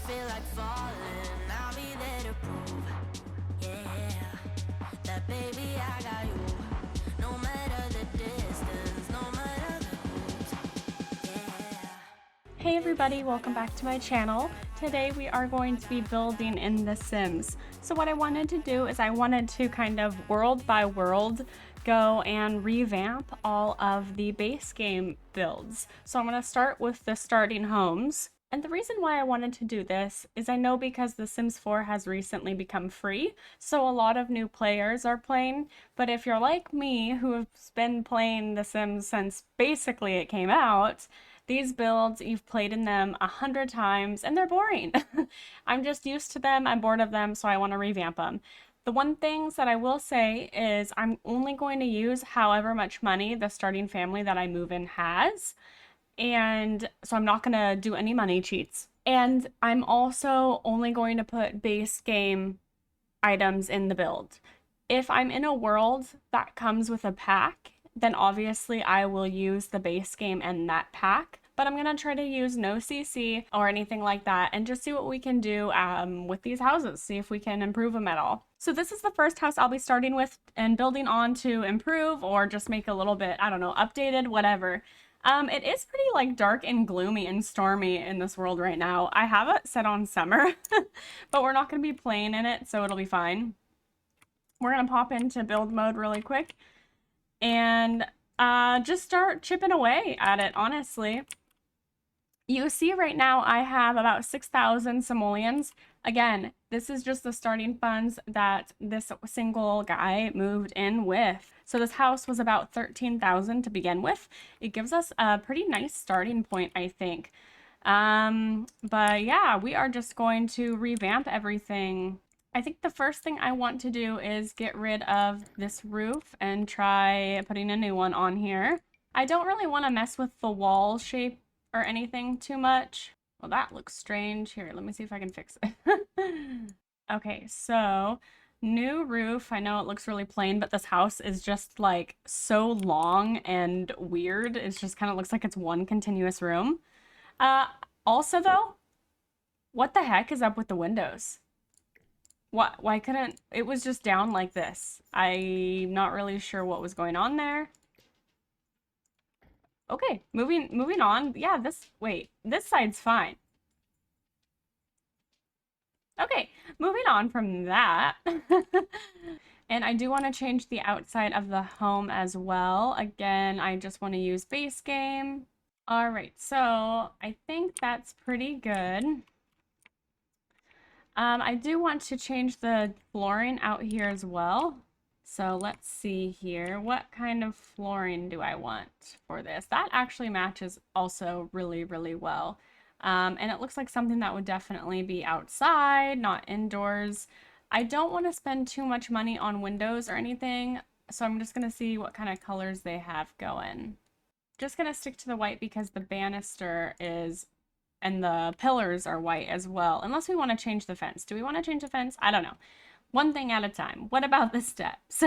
feel like falling, I'll be there to prove, yeah, that baby I got you. No matter the distance, no matter the moves, yeah. Hey everybody, welcome back to my channel. Today we are going to be building in The Sims. So what I wanted to do is I wanted to kind of world by world go and revamp all of the base game builds. So I'm going to start with the starting homes. And the reason why I wanted to do this is I know because The Sims 4 has recently become free, so a lot of new players are playing. But if you're like me, who has been playing The Sims since basically it came out, these builds, you've played in them 100 times and they're boring. I'm just used to them, I'm bored of them, so I want to revamp them. The one things that I will say is I'm only going to use however much money the starting family that I move in has. And so I'm not going to do any money cheats. And I'm also only going to put base game items in the build. If I'm in a world that comes with a pack, then obviously I will use the base game and that pack. But I'm going to try to use no CC or anything like that and just see what we can do with these houses, see if we can improve them at all. So this is the first house I'll be starting with and building on to improve or just make a little bit, I don't know, updated, whatever. It is pretty like dark and gloomy and stormy in this world right now. I have it set on summer, but we're not going to be playing in it, so it'll be fine. We're going to pop into build mode really quick and just start chipping away at it, honestly. You see right now I have about 6,000 simoleons. Again, this is just the starting funds that this single guy moved in with. So this house was about 13,000 to begin with. It gives us a pretty nice starting point, I think. But yeah, we are just going to revamp everything. I think the first thing I want to do is get rid of this roof and try putting a new one on here. I don't really want to mess with the wall shape or anything too much. Well, that looks strange. Here, let me see if I can fix it. Okay, so new roof. I know it looks really plain, but this house is just like so long and weird. It just kind of looks like it's one continuous room. Also though, what the heck is up with the windows? Why couldn't, it was just down like this. I'm not really sure what was going on there. Okay, moving on. Yeah, this side's fine. Okay, moving on from that. And I do want to change the outside of the home as well. Again, I just want to use base game. All right, so I think that's pretty good. I do want to change the flooring out here as well. So let's see here. What kind of flooring do I want for this? That actually matches also really, really well. And it looks like something that would definitely be outside, not indoors. I don't want to spend too much money on windows or anything, so I'm just going to see what kind of colors they have going. Just going to stick to the white because the banister is, and the pillars are white as well, unless we want to change the fence. Do we want to change the fence? I don't know. One thing at a time. What about the steps?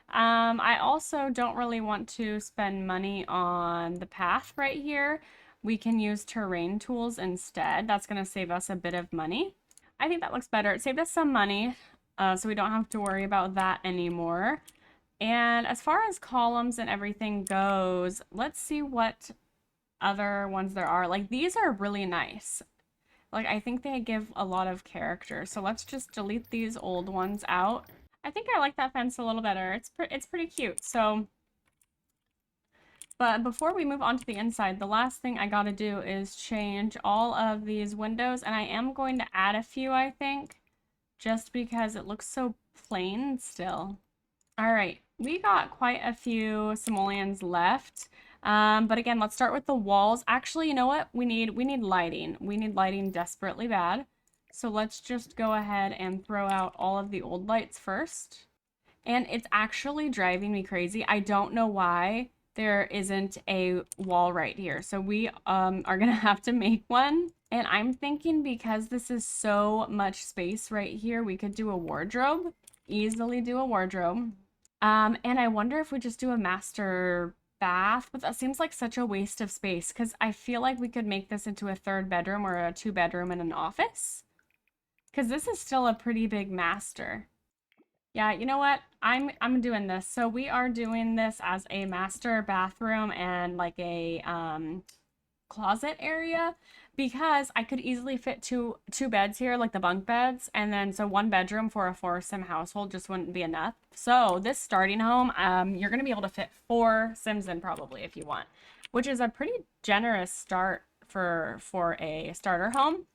I also don't really want to spend money on the path right here. We can use terrain tools instead. That's going to save us a bit of money. I think that looks better. It saved us some money, so we don't have to worry about that anymore. And as far as columns and everything goes, let's see what other ones there are. Like, these are really nice. Like, I think they give a lot of character. So let's just delete these old ones out. I think I like that fence a little better. It's pretty cute. So, but before we move on to the inside, the last thing I gotta do is change all of these windows. And I am going to add a few, I think, just because it looks so plain still. All right, we got quite a few simoleons left. But again, let's start with the walls. Actually, you know what? We need lighting. We need lighting desperately bad. So let's just go ahead and throw out all of the old lights first. And it's actually driving me crazy. I don't know why there isn't a wall right here. So we are gonna have to make one. And I'm thinking because this is so much space right here, we could do a wardrobe. Easily do a wardrobe. And I wonder if we just do a master bath, but that seems like such a waste of space because I feel like we could make this into a third bedroom or a two-bedroom and an office. Because this is still a pretty big master. Yeah, you know what? I'm doing this. So we are doing this as a master bathroom and like a closet area because I could easily fit two beds here, like the bunk beds, and then so one bedroom for a four-sim household just wouldn't be enough. So this starting home, you're gonna be able to fit 4 Sims in probably if you want, which is a pretty generous start for a starter home.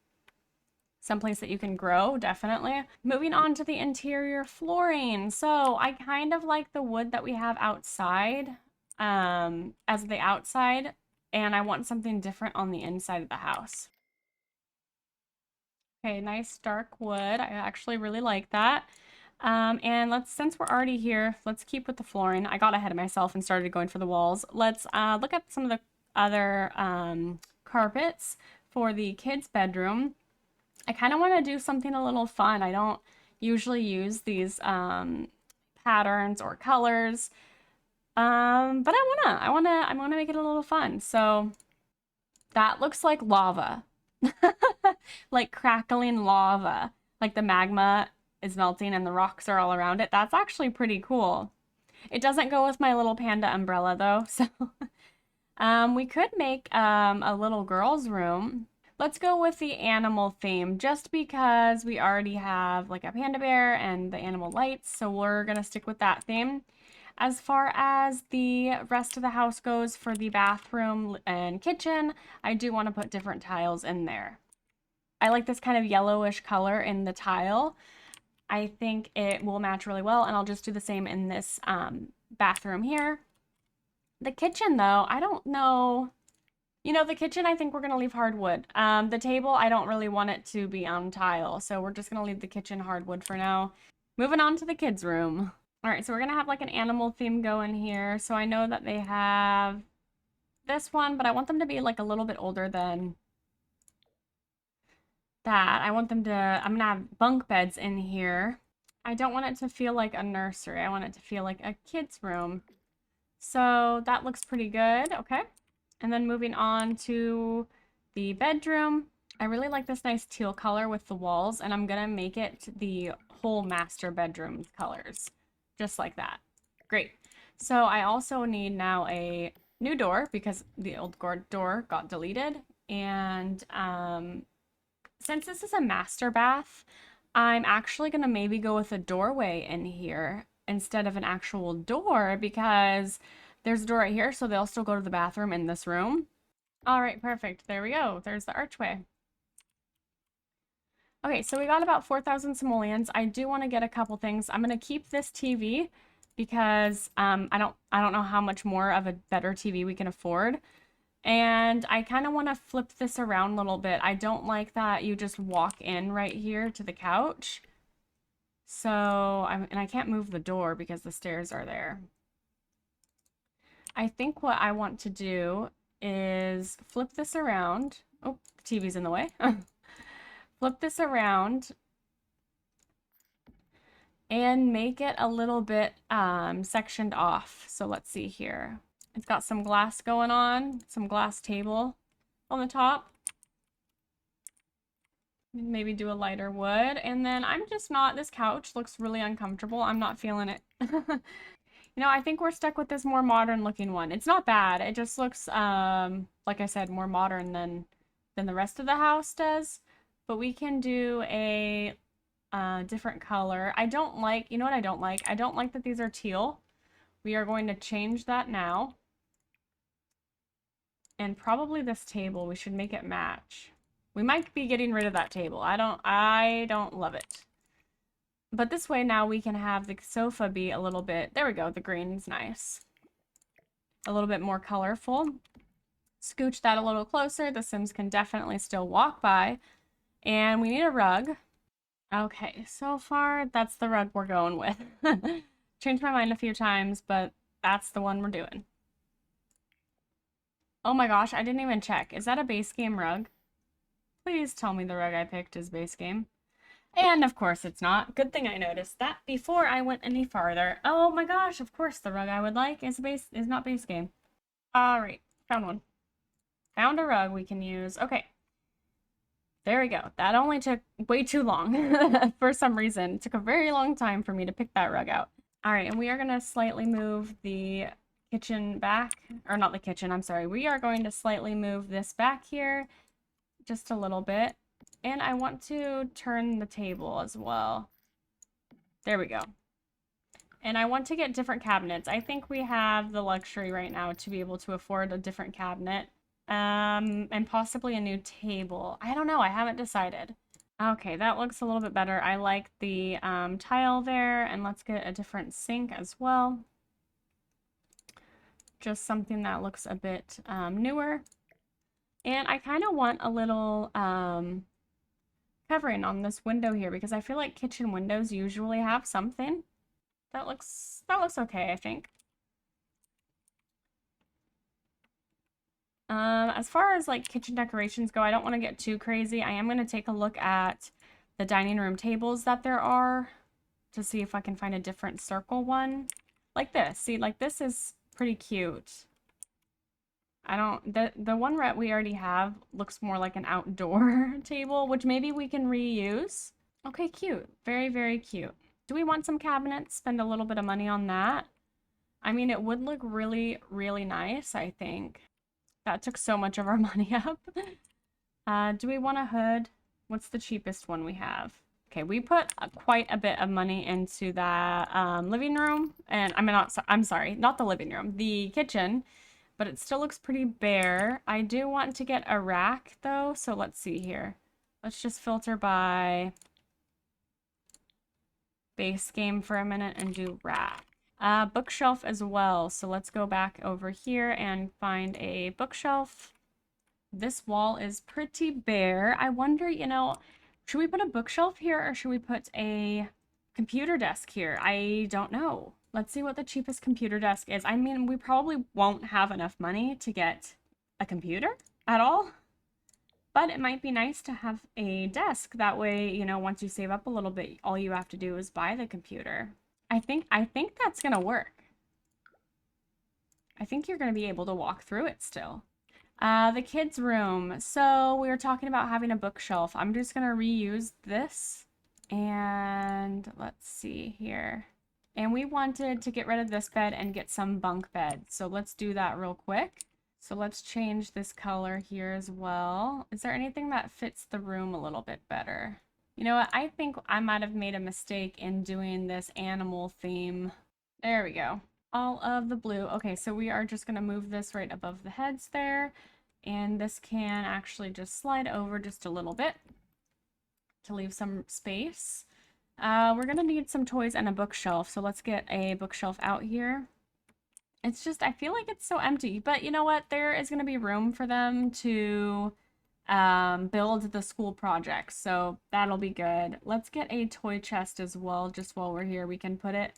Someplace that you can grow, definitely. Moving on to the interior flooring. So I kind of like the wood that we have outside as the outside, and I want something different on the inside of the house. Okay, nice dark wood. I actually really like that. And since we're already here, let's keep with the flooring. I got ahead of myself and started going for the walls. Let's look at some of the other carpets for the kids' bedroom. I kind of want to do something a little fun. I don't usually use these patterns or colors, but I wanna make it a little fun. So that looks like lava, like crackling lava, like the magma is melting and the rocks are all around it. That's actually pretty cool. It doesn't go with my little panda umbrella though, so we could make a little girl's room. Let's go with the animal theme just because we already have like a panda bear and the animal lights, so we're gonna stick with that theme. As far as the rest of the house goes for the bathroom and kitchen, I do want to put different tiles in there. I like this kind of yellowish color in the tile. I think it will match really well, and I'll just do the same in this bathroom here. The kitchen though, I don't know. You know, the kitchen, I think we're going to leave hardwood. The table, I don't really want it to be on tile, so we're just going to leave the kitchen hardwood for now. Moving on to the kids' room. All right, so we're going to have like an animal theme going here. So I know that they have this one, but I want them to be like a little bit older than that. I'm going to have bunk beds in here. I don't want it to feel like a nursery. I want it to feel like a kid's room. So that looks pretty good. Okay. And then moving on to the bedroom. I really like this nice teal color with the walls, and I'm gonna make it the whole master bedroom colors, just like that. Great. So I also need now a new door because the old door got deleted. And since this is a master bath, I'm actually gonna maybe go with a doorway in here instead of an actual door because there's a door right here, so they'll still go to the bathroom in this room. All right, perfect. There we go. There's the archway. Okay, so we got about 4,000 simoleons. I do want to get a couple things. I'm going to keep this TV because I don't know how much more of a better TV we can afford. And I kind of want to flip this around a little bit. I don't like that you just walk in right here to the couch. So, and I can't move the door because the stairs are there. I think what I want to do is flip this around. Oh, the TV's in the way. Flip this around and make it a little bit sectioned off. So let's see here. It's got some glass going on, some glass table on the top. Maybe do a lighter wood. And then I'm just not, this couch looks really uncomfortable. I'm not feeling it. You know, I think we're stuck with this more modern looking one. It's not bad. It just looks, like I said, more modern than the rest of the house does. But we can do a different color. I don't like, you know what I don't like? I don't like that these are teal. We are going to change that now. And probably this table, we should make it match. We might be getting rid of that table. I don't love it. But this way now we can have the sofa be a little bit, there we go, the green's nice. A little bit more colorful. Scooch that a little closer. The Sims can definitely still walk by. And we need a rug. Okay, so far that's the rug we're going with. Changed my mind a few times, but that's the one we're doing. Oh my gosh, I didn't even check. Is that a base game rug? Please tell me the rug I picked is base game. And of course it's not. Good thing I noticed that before I went any farther. Oh my gosh, of course the rug I would like is not base game. All right, found one. Found a rug we can use. Okay. There we go. That only took way too long for some reason. It took a very long time for me to pick that rug out. All right, and we are going to slightly move the kitchen back, or not the kitchen, I'm sorry. We are going to slightly move this back here just a little bit. And I want to turn the table as well. There we go. And I want to get different cabinets. I think we have the luxury right now to be able to afford a different cabinet. And possibly a new table. I don't know. I haven't decided. Okay, that looks a little bit better. I like the tile there. And let's get a different sink as well. Just something that looks a bit newer. And I kind of want a little covering on this window here because I feel like kitchen windows usually have something. That looks okay, I think. As far as like kitchen decorations go, I don't want to get too crazy. I am going to take a look at the dining room tables that there are to see if I can find a different circle one. Like this. See, like this is pretty cute. The one that we already have looks more like an outdoor table, which maybe we can reuse. Okay, cute. Very, very cute. Do we want some cabinets? Spend a little bit of money on that? I mean, it would look really, really nice, I think. That took so much of our money up. Do we want a hood? What's the cheapest one we have? Okay, we put quite a bit of money into that living room. And I'm sorry, not the living room, the kitchen. But it still looks pretty bare. I do want to get a rack, though. So let's see here. Let's just filter by base game for a minute and do rack. Bookshelf as well. So let's go back over here and find a bookshelf. This wall is pretty bare. I wonder, you know, should we put a bookshelf here or should we put a computer desk here? I don't know. Let's see what the cheapest computer desk is. I mean, we probably won't have enough money to get a computer at all. But it might be nice to have a desk. That way, you know, once you save up a little bit, all you have to do is buy the computer. I think that's gonna work. I think you're gonna be able to walk through it still. The kids' room. So we were talking about having a bookshelf. I'm just gonna reuse this. And let's see here. And we wanted to get rid of this bed and get some bunk beds. So let's do that real quick. So let's change this color here as well. Is there anything that fits the room a little bit better? You know what? I think I might have made a mistake in doing this animal theme. There we go. All of the blue. Okay, so we are just going to move this right above the heads there. And this can actually just slide over just a little bit to leave some space. We're going to need some toys and a bookshelf. So let's get a bookshelf out here. It's just, I feel like it's so empty. But you know what? There is going to be room for them to build the school projects, so that'll be good. Let's get a toy chest as well. Just while we're here, we can put it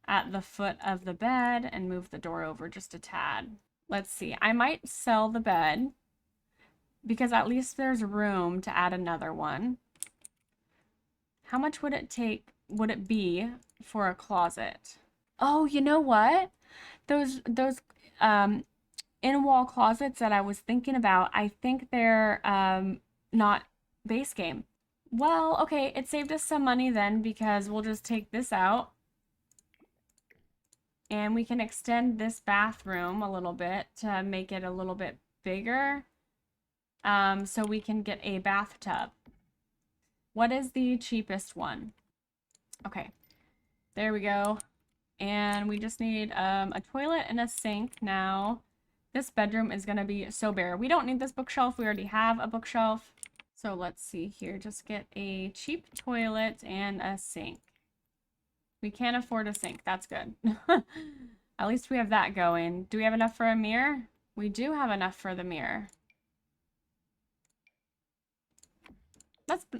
at the foot of the bed and move the door over just a tad. Let's see, I might sell the bed because at least there's room to add another one. How much would it be for a closet? Oh, you know what, those in-wall closets that I was thinking about, I think they're not base game. Well, okay, it saved us some money then because we'll just take this out and we can extend this bathroom a little bit to make it a little bit bigger. So we can get a bathtub. What is the cheapest one? Okay, there we go. And we just need a toilet and a sink now. This bedroom is going to be so bare. We don't need this bookshelf. We already have a bookshelf. So let's see here. Just get a cheap toilet and a sink. We can't afford a sink. That's good. At least we have that going. Do we have enough for a mirror? We do have enough for the mirror.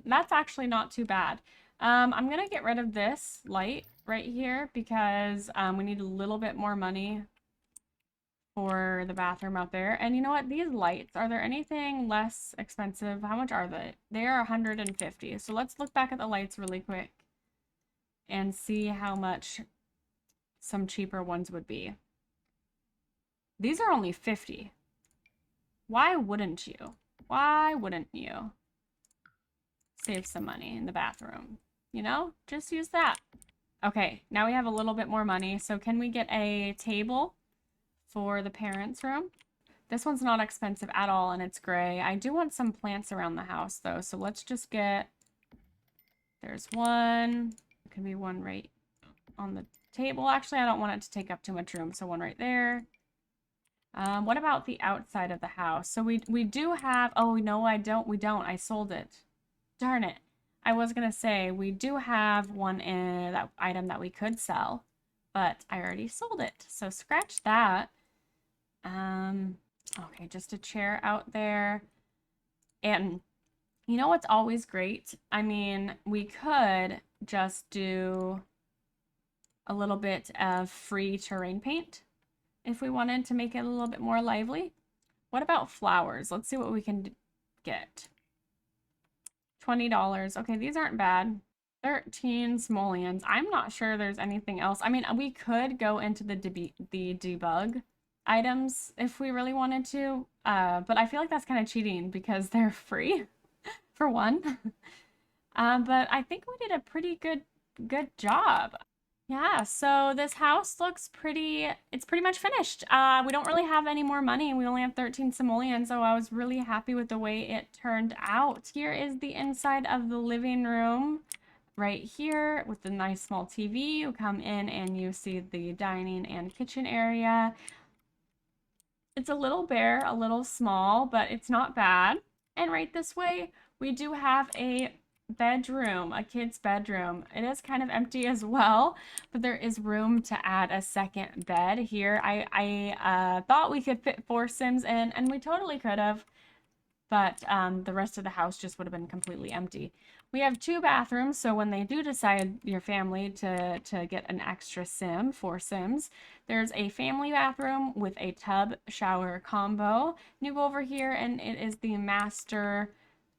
That's actually not too bad. I'm going to get rid of this light right here because we need a little bit more money for the bathroom out there. And you know what? These lights, are there anything less expensive? How much are they? They are 150. So let's look back at the lights really quick and see how much some cheaper ones would be. These are only 50. Why wouldn't you? Why wouldn't you save some money in the bathroom? You know, just use that. Okay, now we have a little bit more money. So can we get a table for the parents' room? This one's not expensive at all, and it's gray. I do want some plants around the house, though. So let's just get... There's one. There can be one right on the table. Actually, I don't want it to take up too much room, so one right there. What about the outside of the house? So we do have... Oh, no, I don't. We don't. I sold it. Darn it. I was going to say, we do have one that item that we could sell, but I already sold it. So scratch that. Okay, just a chair out there. And you know what's always great? I mean, we could just do a little bit of free terrain paint if we wanted to make it a little bit more lively. What about flowers? Let's see what we can get. $20. Okay, these aren't bad. 13 simoleons. I'm not sure there's anything else. I mean, we could go into the debug items if we really wanted to, but I feel like that's kind of cheating because they're free for one. But I think we did a pretty good job. Yeah, so this house looks it's pretty much finished. We don't really have any more money. We only have 13 simoleons, so I was really happy with the way it turned out. Here is the inside of the living room right here with the nice small TV. You come in and you see the dining and kitchen area. It's a little bare, a little small, but it's not bad. And right this way, we do have a bedroom, a kid's bedroom. It is kind of empty as well, but there is room to add a second bed here. I thought we could fit 4 Sims in, and we totally could have, but the rest of the house just would have been completely empty. We have 2 bathrooms, so when they do decide, your family, to get an extra Sim, 4 Sims, there's a family bathroom with a tub shower combo. You go over here, and it is the master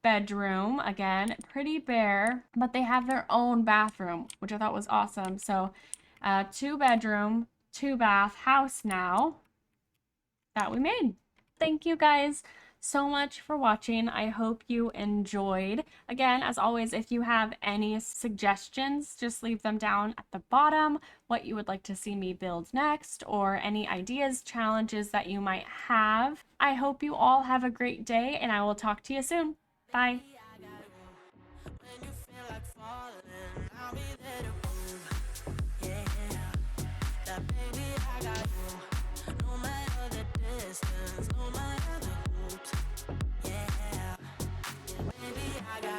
bedroom. Again, pretty bare, but they have their own bathroom, which I thought was awesome. So 2 bedroom, 2 bath house now that we made. Thank you guys so much for watching. I hope you enjoyed. Again, as always, if you have any suggestions, just leave them down at the bottom, what you would like to see me build next, or any ideas, challenges that you might have. I hope you all have a great day, and I will talk to you soon. Bye. Baby, I got